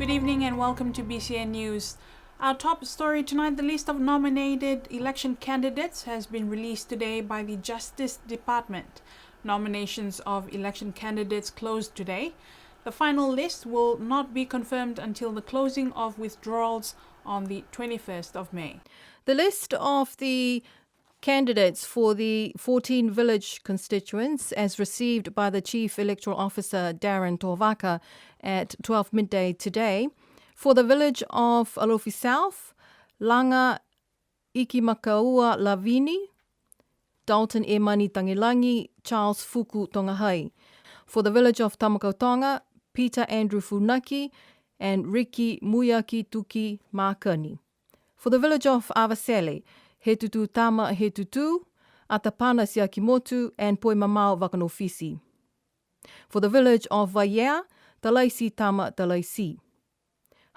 Good evening and welcome to BCN News. Our top story tonight, the list of nominated election candidates has been released today by the Justice Department. Nominations of election candidates closed today. The final list will not be confirmed until the closing of withdrawals on the 21st of May. The list of the candidates for the 14 village constituents as received by the Chief Electoral Officer Darren To'ovaka at 12 midday today. For the village of Alofi South, Langa Ikimakaua Lavini, Dalton E Mani Tangilangi, Charles Fuku Tongahai. For the village of Tamakautonga, Peter Andrew Funaki and Ricky Muyaki Tuki Makani. For the village of Avasele, He Tutu Tama He Tutu, Atapana Siakimotu and Poimamao Vakanofisi. For the village of Vayea, Talaisi Tama Talaisi.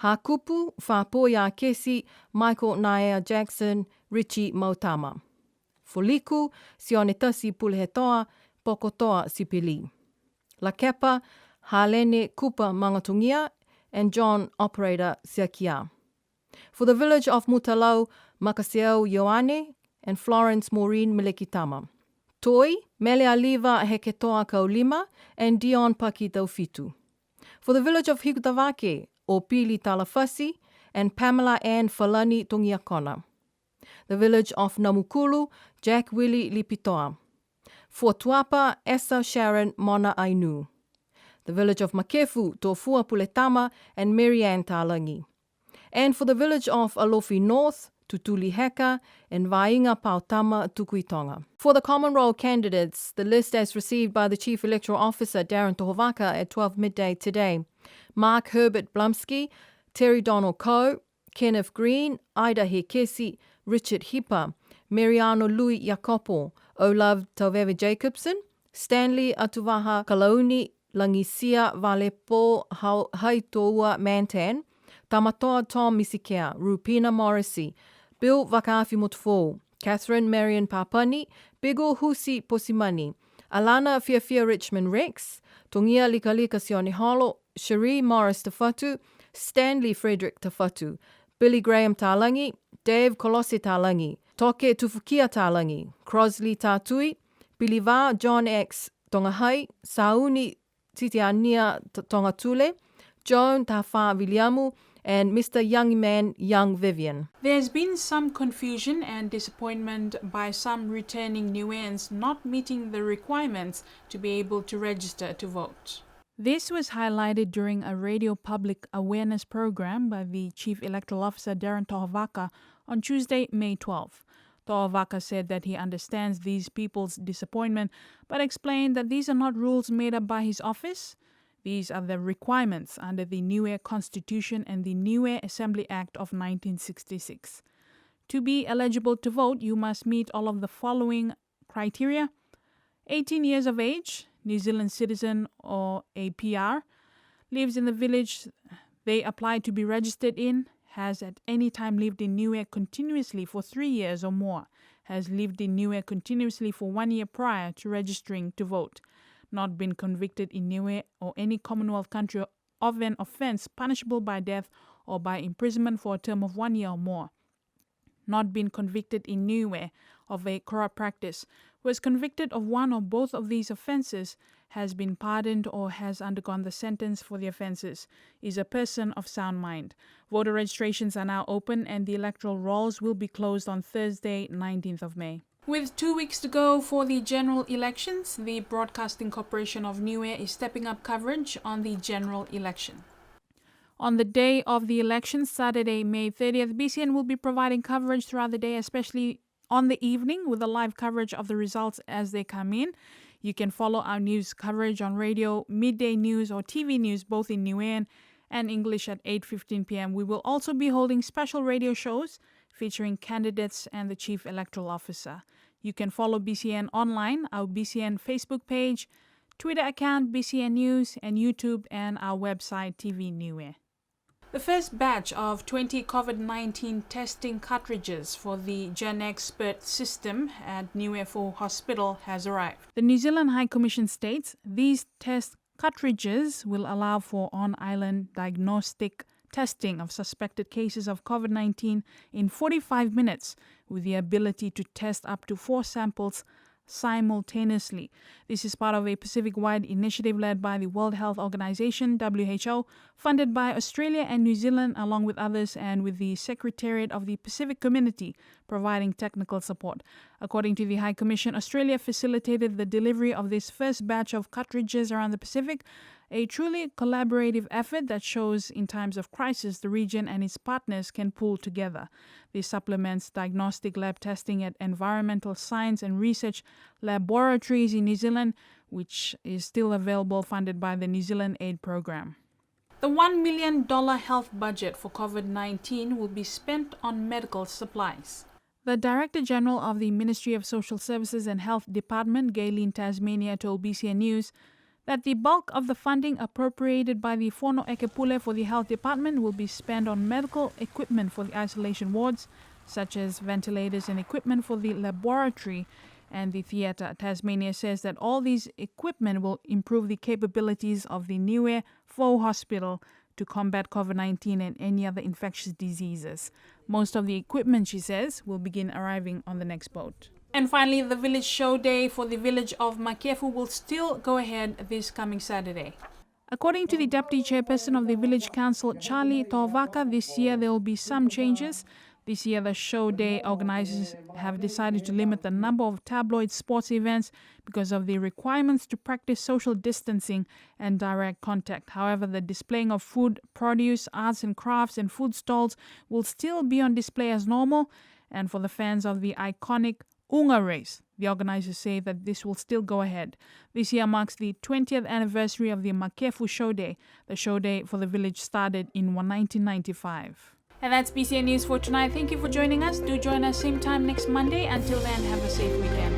Hakupu, Whapoia Kesi, Michael Naea Jackson, Richie Mautama. For Liku, Sionetasi Pulehetoa, Pokotoa Sipili. La Kepa, Halene Kupa Mangatungia, and John Operator Siakia. For the village of Mutalau, Makaseo Ioane and Florence Maureen Milekitama. Toi, Melealiva Heketoa Kaulima and Dion Paki Taufitu. For the village of Hikutavake, Opili Talafasi and Pamela Ann Falani Tongiakona. The village of Namukulu, Jack Willie Lipitoa. For Tuapa, Esa Sharon Mona Ainu. The village of Makefu, Tofua Puletama and Marianne Talangi. And for the village of Alofi North, Tutuli Heka and Vainga Pautama Tukuitonga. For the common role candidates, the list as received by the Chief Electoral Officer Darren To'ovaka at 12 midday today. Mark Herbert Blumsky, Terry Donald Coe, Kenneth Green, Ida Hekesi, Richard Hipa, Mariano Louis Jacopo, Olav Tauveve Jacobson, Stanley Atuvaha Kalauni, Langisia Valepo Haitoua Mantan, Tamatoa Tom Misikea, Rupina Morrissey, Bill Vakafi Mutfo, Catherine Marion Papani, Bigo Husi Posimani, Alana Fiafia Richmond Rex, Tongia Likalika Sione Holo, Cherie Morris Tafatu, Stanley Frederick Tafatu, Billy Graham Talangi, Dave Kolosi Talangi, Toke Tufukia Talangi, Crosley Tatui, Biliva John X Tongahai, Sauni Titiania Tongatule, Joan Tafa Viliamu, and Mr. Young Man Young Vivian. There's been some confusion and disappointment by some returning Niueans not meeting the requirements to be able to register to vote. This was highlighted during a radio public awareness program by the Chief Electoral Officer Darren To'ovaka on Tuesday, May 12. To'ovaka said that he understands these people's disappointment, but explained that these are not rules made up by his office. These are the requirements under the Niue Constitution and the Niue Assembly Act of 1966. To be eligible to vote, you must meet all of the following criteria: 18 years of age, New Zealand citizen or a PR, lives in the village they apply to be registered in, has at any time lived in Niue continuously for 3 years or more, has lived in Niue continuously for 1 year prior to registering to vote, not been convicted in Niue or any Commonwealth country of an offence punishable by death or by imprisonment for a term of 1 year or more, not been convicted in Niue of a corrupt practice, was convicted of one or both of these offences, has been pardoned or has undergone the sentence for the offences, is a person of sound mind. Voter registrations are now open and the electoral rolls will be closed on Thursday, 19th of May. With 2 weeks to go for the general elections, the Broadcasting Corporation of Niue is stepping up coverage on the general election. On the day of the election, Saturday, May 30th, BCN will be providing coverage throughout the day, especially on the evening with a live coverage of the results as they come in. You can follow our news coverage on radio, midday news or TV news, both in Niuean and English at 8:15 p.m. We will also be holding special radio shows featuring candidates and the Chief Electoral Officer. You can follow BCN online, our BCN Facebook page, Twitter account, BCN News, and YouTube, and our website, TV Niue. The first batch of 20 COVID-19 testing cartridges for the GenExpert system at Niue Full Hospital has arrived. The New Zealand High Commission states these test cartridges will allow for on-island diagnostic testing of suspected cases of COVID-19 in 45 minutes with the ability to test up to 4 samples simultaneously. This is part of a Pacific-wide initiative led by the World Health Organization, WHO, funded by Australia and New Zealand along with others, and with the Secretariat of the Pacific Community providing technical support. According to the High Commission, Australia facilitated the delivery of this first batch of cartridges around the Pacific, a truly collaborative effort that shows in times of crisis the region and its partners can pull together. This supplements diagnostic lab testing at environmental science and research laboratories in New Zealand, which is still available, funded by the New Zealand Aid Program. The $1 million health budget for COVID-19 will be spent on medical supplies. The Director General of the Ministry of Social Services and Health Department, Gayleen Tasmania, told BCN News that the bulk of the funding appropriated by the Fono Ekepule for the Health Department will be spent on medical equipment for the isolation wards, such as ventilators and equipment for the laboratory and the theatre. Tasmania says that all these equipment will improve the capabilities of the Niue Fo Hospital to combat COVID-19 and any other infectious diseases. Most of the equipment, she says, will begin arriving on the next boat. And finally, the village show day for the village of Makefu will still go ahead this coming Saturday. According to the Deputy Chairperson of the Village Council, Charlie Tovaka, this year there will be some changes. This year, the show day organizers have decided to limit the number of tabloid sports events because of the requirements to practice social distancing and direct contact. However, the displaying of food, produce, arts and crafts and food stalls will still be on display as normal. And for the fans of the iconic Unga race, the organizers say that this will still go ahead. This year marks the 20th anniversary of the Makefu Show Day. The show day for the village started in 1995. And that's BCN News for tonight. Thank you for joining us. Do join us same time next Monday. Until then, have a safe weekend.